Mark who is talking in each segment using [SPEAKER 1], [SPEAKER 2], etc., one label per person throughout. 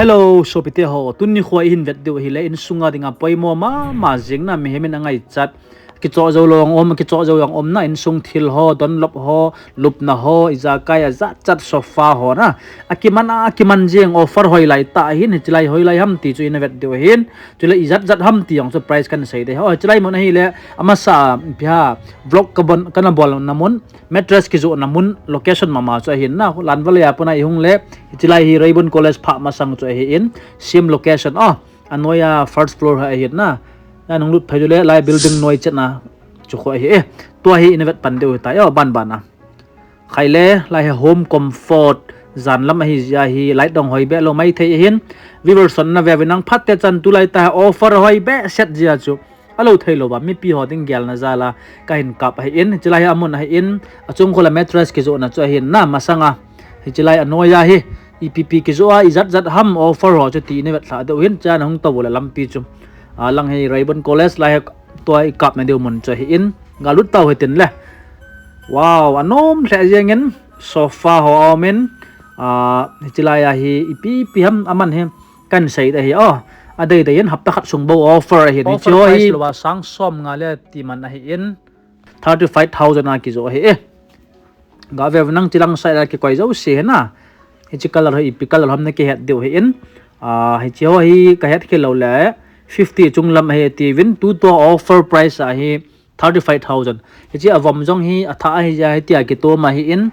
[SPEAKER 1] Hello, so pite ho tunni khoi hin vet deu hi le in sunga dinga poimo ma jing na mi hemin angai chat ki cho zo long om ki cho zo yang om na in sung thil ho don lop ho lup na ho iza kaya za chat sofa ho na akiman jeng offer hoi lai ta hin chilai hoi lai ham ti chu in vet deu hin chulai izat zat ham ti yang so price kan sei de ho chilai mon hi le amasa bia vlog kabon kana bol namun mattress ki zo namun location mama cho hin na lan wala ya puna ihung le chilai hi Rayburn college phahmasang cho hi in same location anoya first floor ha hi na nung lut phajule lai building noi chana chu khoi hi to hi invet pan deu ta yo ban na khaile lai home comfort zan lam hi ja hi light dong hoi be lo mai the hin viewers son na ve nang phat te chan tu lai ta offer hoi be set ja chu alo thei lo ba mi pi ho ding gel na zala ka hin kap hi in chilai amon hi in achung khola mattress ki zo na cho hin na masanga hi chilai anoya hi EPP ki zo a izat zat ham offer ho chu ti ne vet tha deu hin chan hong to bola lampi chu lang hi Rayburn college lai toy kap na deu mon cho hi in galut tau hetin le wow anom se jengen sofa ho men chilaya hi ipi ham aman he kan sei da hi adai da yin hapta khat sung bo offer hi ni cho hi lo sang som nga le ti man hi in 35000 na ki zo hi ga ve nang chilang sai la ki koi zo se na hi chi color hi ipi color ham na ki het deu hi in hi cho hi ka het ki lo le 50 chung lam he ti win tu to offer price hi 35000 hi chi avom jong hi atha hi ja hi tia ki to ma hi in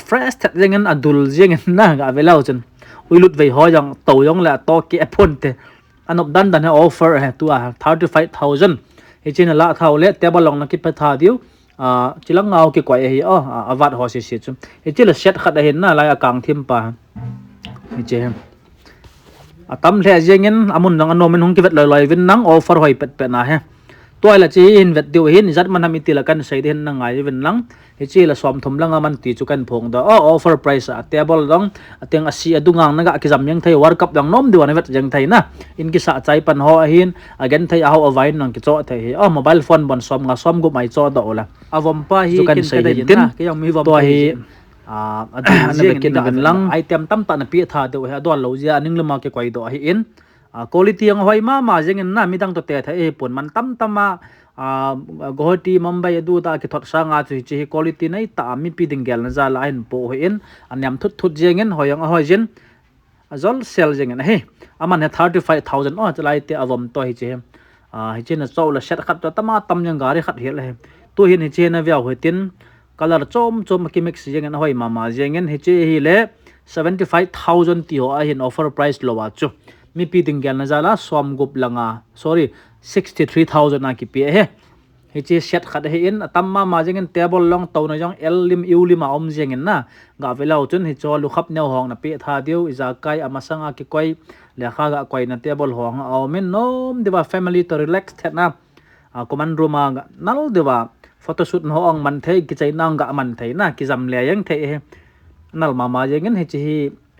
[SPEAKER 1] fresh that jengen adul jengen na ga velau chen uilut vei ho jong to jong la to ki apon te anop dan offer he tu 35000 hi chin la thau le table long na ki pa tha diu chilang ngau ki kwai hi avat ho si chu hi chi la set khat hin na la akang thim pa hi che atam le jengen amun nang ano men hong ki vet loi vin nang offer hoi pet pe na he toy la chi in vet diu hin zat manam itila kan sei den na ngai vin lang hi chi la som thum lang man ti chu kan phong da offer price table dong ateng asi adungang naga ki jam yang thai world cup dang nom diwan vet jang thai na in ki sa chai pan ho hin again thai aho avain nang ki cho thai hi mobile phone bon som nga som gu mai cho da ola avom pa hi kin sei din na ki yang mi vom to hi adun kin da lang item tam ta na pi tha de ha do lo ja ning lama ke kwai do hi in quality ang hoi ma jeng na mi dang to te tha pon man tam tama Guwahati Mumbai adu ta ki thot sanga chu chi quality nei ta mi pi ding gel na za la in po in anyam thut jengen hoyang hoi jin azol sell jengen he aman 35000 chalai te avom to hi che hi chen na chaw la set khat to tama tam yang gari khat hel he tu hin hi chen na vyaw hotin color chom ki mix jengen hoi mama jengen hi che hi le 75000 ti ho a hin offer price lo wa chu mi pi ding gel na za la som gup langa sorry 63000 na ki pe he hi chi set khat he in tamma ma jengen table long to na jong l lim u lima om jengen na ga velau chun hi cho lu khap neu hong na pe tha diu iza kai amasanga ki koi le kha ga koi na table hong aw men nom dewa family to relax that na command room ga nal dewa photoshoot no ong man thei ki chai nang ga man thei na ki jam le yang thei he nal mama jengen hi chi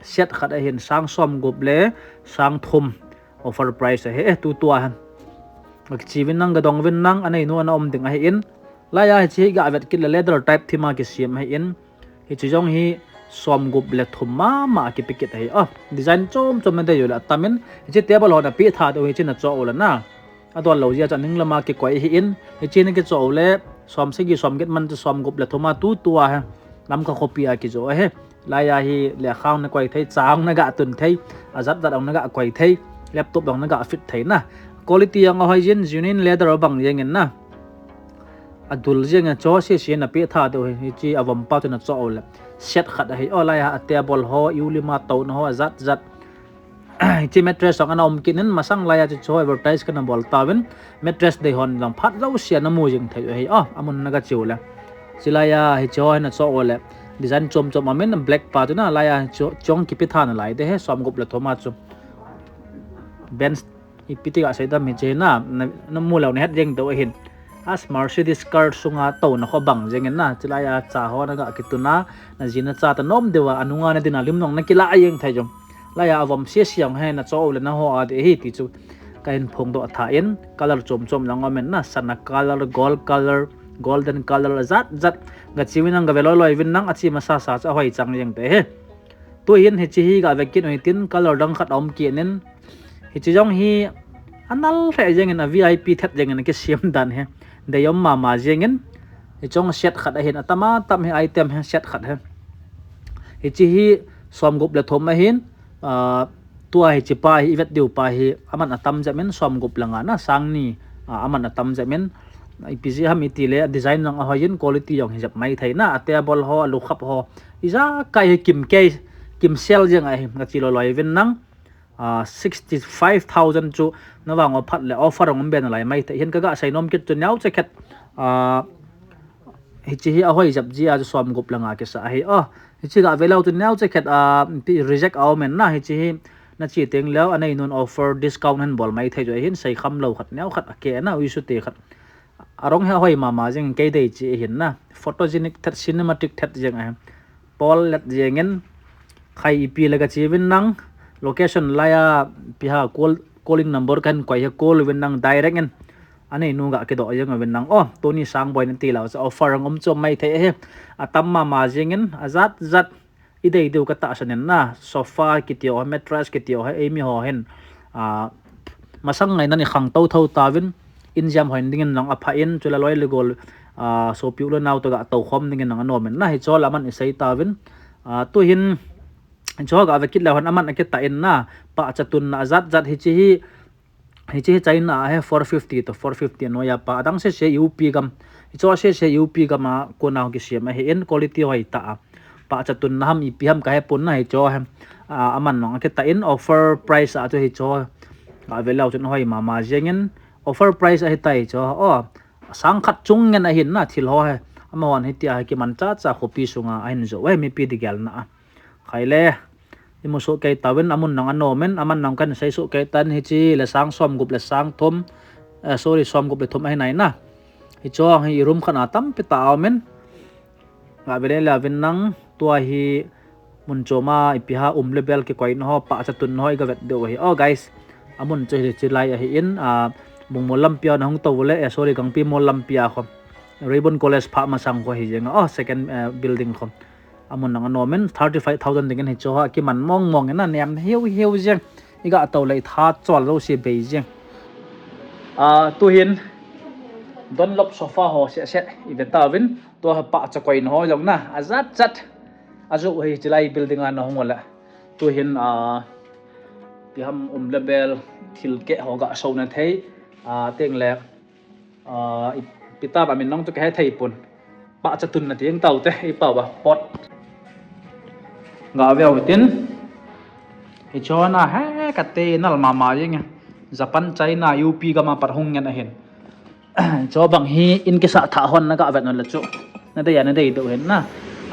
[SPEAKER 1] set khat hin sang som gup le sang thum offer price he tu han chivin nang ga dong vin nang anei no na om ding a in la ya chi ga vet ki leather type thima ki sim hi in hi chi jong hi som gup le thuma ma ki piket hi design chom na de yola tamin chi table ho na pi tha do hi chi na cho ola na adon lo ya chaning lama ki koi hi in hi chi ni ki cho le som se gi som get man som gup le thuma tu ha lamka khopi a ki zo he la ya hi le khang na koi thai chang na ga tun thai azat da ong na ga koi thai laptop dong na ga fit thai na quality ang hoi jin genuine leather bang jengen na adul jenga cho se na pe tha do hi chi avam pa na cho ol set khat hi ola ya table ho ulima to no ho zat chi mattress ang anom kinin masang la ya cho advertise kana bol tawin mattress de hon lang phat lo sia na mu jing thai hi amun naga chiula silaya hi cho na cho ol design chom amen black pa tu na la ya chong ki pe tha na lai de he som gop la thoma chu bench ipiti ga sai da mi che na mu law ne het jeng do hin as Mercedes car sunga to na kho bang jeng na chilaya cha ho na ga kituna na jina cha ta nom dewa anunga na dinalim nong na kila ayeng thai jom la ya avom se siang he na cho le na ho a de hi ti chu kain phong do tha in color chom lang amen na sana color gold color golden color zat ga chiwinang ga veloi vin nang achi masa sa cha hoi chang jeng te he tôi hiền hi chi hi ga vekin oi tin color dang khat om ki nen hi chi jong hi anal re jeng na VIP that jeng na ke siam dan he de yom ma jengen hi chong set khat a hin atama tam he item he set khat he hi chi hi som gup le thom ma hin tua hi chi pa hi vet diu pa hi aman atam jamen som gup langa na sang ni aman atam jamen IPG ham itile design lang ahoyin quality yong hijab mai thaina atebol ho lu khap ho iza kai kim sel jeng ai na chilo loi vin nang 65,000 chu nawang ophat le offer ngom ben lai mai the hin kaga sainom kit chu nyau chekhet hi chi hi ahoi jab ji a som gup langa ke sa hi hi chi ga velau tu nyau chekhet reject aw men na hi chi hi na chi teng leo anei non offer discount han bol mai thai jo hin sai kham lo khat nyau khat ake na wi su te khat arong he hoi mama jeng ke dei chi hin na photogenic that cinematic that jeng a pol let jengen khai ip laga chi win nang location laya piha calling number kan koi he call win nang direct en anei nu ga ke do jeng win nang toni sang boy ti law offer ngom chom mai the he atam mama jengen azat zat idei deu ka ta sanen na sofa kitio mattress kitio he emi ho hen masang ngai nani khang tau thau tawin injam hoin dingin nang apha in chula loi le gol so piu lo naw to ga to khom dingin nang no men na hi chol aman isai tawin tu hin cho ga vekit la hon aman ke ta in na pa chatun na zat hi chi china he 450 to 450 no ya pa dang se up gam cho se up gam ko naw ki siam he in quality hoi ta pa chatun na ham ip ham ka he pun na hi cho hem aman nong ke ta in offer price a to hi cho ga velau chun hoi mama jengen offer price a hitai cho sang khat chung ngen a hin na thil ho he amon hi tia ki man cha khopi sunga ain zo we mi pi digal na khaile imu so kai tawin amun nang ano men aman nang kan sai so kai tan hi chi la sang som gup la sang thom som gup le thom ai nai na hi cho hi room khana tam pi ta men ga bele la vin nang tua hi mun choma ipiha level ke koi no pa cha tun hoi ga vet do hi guys amun chi lai hi in mung mo lampia na hong to le sorry gangpimual lampia khom Rayburn college phahmasang ko hi jenga second building khom amun nang no men 35,000 ding hi cho ha ki man mong na nem heu jeng iga to le tha chol ro si beijing tu hin don lop sofa ho se eventa win to ha pa cha koi no long na azat chat azu hi chilai building an hong wala tu hin pi ham level thil ke ho ga so na thei teng le pita ba min nong to ke thei pun pa cha tun na tiang tau te i pa ba pot nga veo tin hi chona ha ka te nal mama yeng Japan China UP ga ma par hong ngen a hen cho bang hi in ke sa tha hon na ga vet na la chu na de ya na de do hen na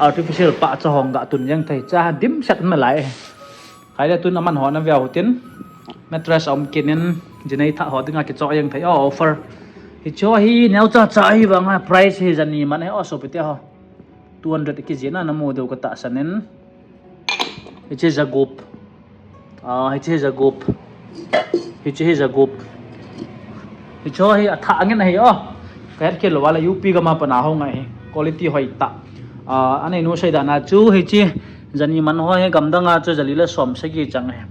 [SPEAKER 1] artificial pa cha hong ga tun yang thei cha dim sat ma lai khai le tun aman ho na veo tin mattress om kinin jinai tha ho tinga ke cho yang thei offer hi cho hi neu cha hi wanga price hi jani man he so pite ho 200 kg na na mo do ka ta sanen hi che za group hi che za group hi cho hi atha ngen hi ka ke lo wala UP ga ma pa na ho ngai quality hoi ta anei no sai da na chu hi chi jani man ho he gamdanga chu jalila som se ki chang he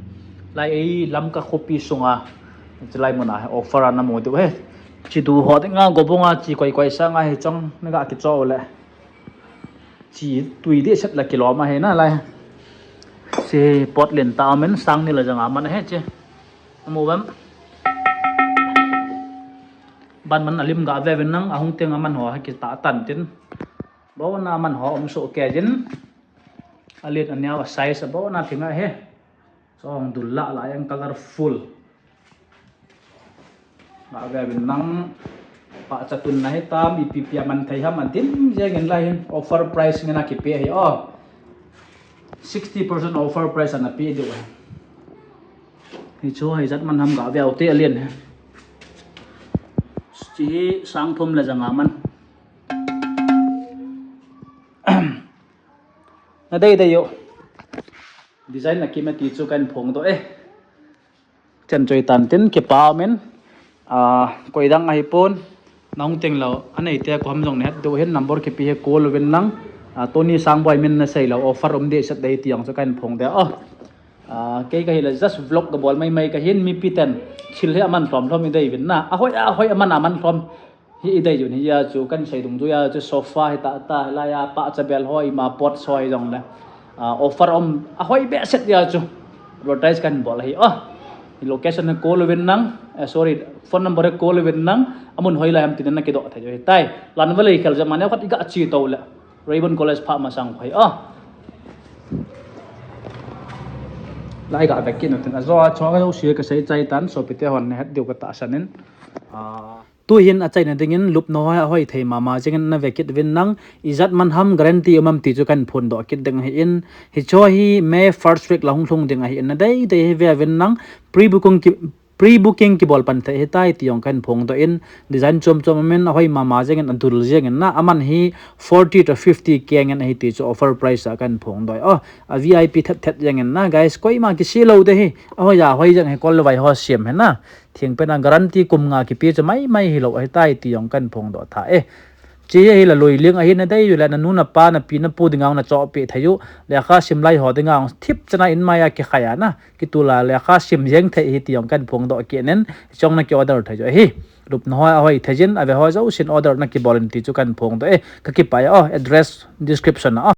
[SPEAKER 1] lai ei lamka khopi sunga chilai mona offer ana mo de he chi du ho de nga gobonga chi koi sa nga he chang na ga ki cho le chi tui de set la kilo ma he na lai se pot len ta men sang ni la janga man he che mo bam ban man alim ga ve ven nang ahung teng aman ho ha ki ta tan tin bo na man ho so ke jin alit anya size bo na thinga he song dulla la yang colorful ga ve ven nang pa chatun na he tam ipipia man thai ham antin jeng lai offer price ngena ki pe he 60% offer price ana pe de hi cho hai zat man ham ga ve te alien he chi sang thom la janga man na đây yo design na kimati chu kan phong do chen choi tan tin ke pa men koi dang ai pon nong teng lo anei te ko ham jong ne do hen number ke pi he call wen nang ตัวนี้สร้างบ่อยมันนะใส่เราออฟเฟอร์เดชได้ที่ยังจะกันพงเดียวเกี่ยก็เห็นเลย just vlog กับบอลไม่ก็เห็นมีปีเต็นชิลให้มันพร้อมไม่ได้วินนะห้อยมันพร้อมที่ได้อยู่นี่ยาจูกันใส่ตรงตัวยาจูโซฟาให้ตาลายาปะจะเบลห้อยมาปอดซอยตรงนั้นออฟเฟอร์ห้อยเบสเสร็จยาจูรถไถกันบอลให้โลเคชั่นโคลวินนังsorry phone numberโคลวินนังamun hoi la ham tin na ke do thai joi tai lan wale khel jama ne khat iga chi to la Rayburn college phahmasang phai lai ga bekin tin azo chwa ga sia ka sei chai tan so pite hon ne hat diu ka ta sanin tu hin a chai na dingin lup no hoi thei mama jengin na vekit win nang izat man ham guarantee umam ti chu kan phun do kit ding hi in hi cho hi me first week la hung thung ding hi na dai dei ve win nang pre-booking ki bol pan the tai tiong kan phong do in design chom men hoi mama jengin antul jengin na aman hi 40 to 50 k ngen hi ti chu offer price a kan phong do a vip that jengin na guys koi ma ki si lo de hi ya hoi jeng he kol vai ho siam he na thieng pe na guarantee kum nga ki pi chu mai hi lo hi tai tiong kan phong do tha chi hi la loi ling a hi na dai yu la na nu na pa na pi na pu dingaw na cho pe thayu le kha sim lai ho dingaw thip chana in maya ki khaya na ki tula le kha sim jeng the hi tiong kan phong do ke nen chong na ki order thajo hi rup no hoi thajin ave ho zo sin order na ki volunteer chu kan phong do ka ki pa address description na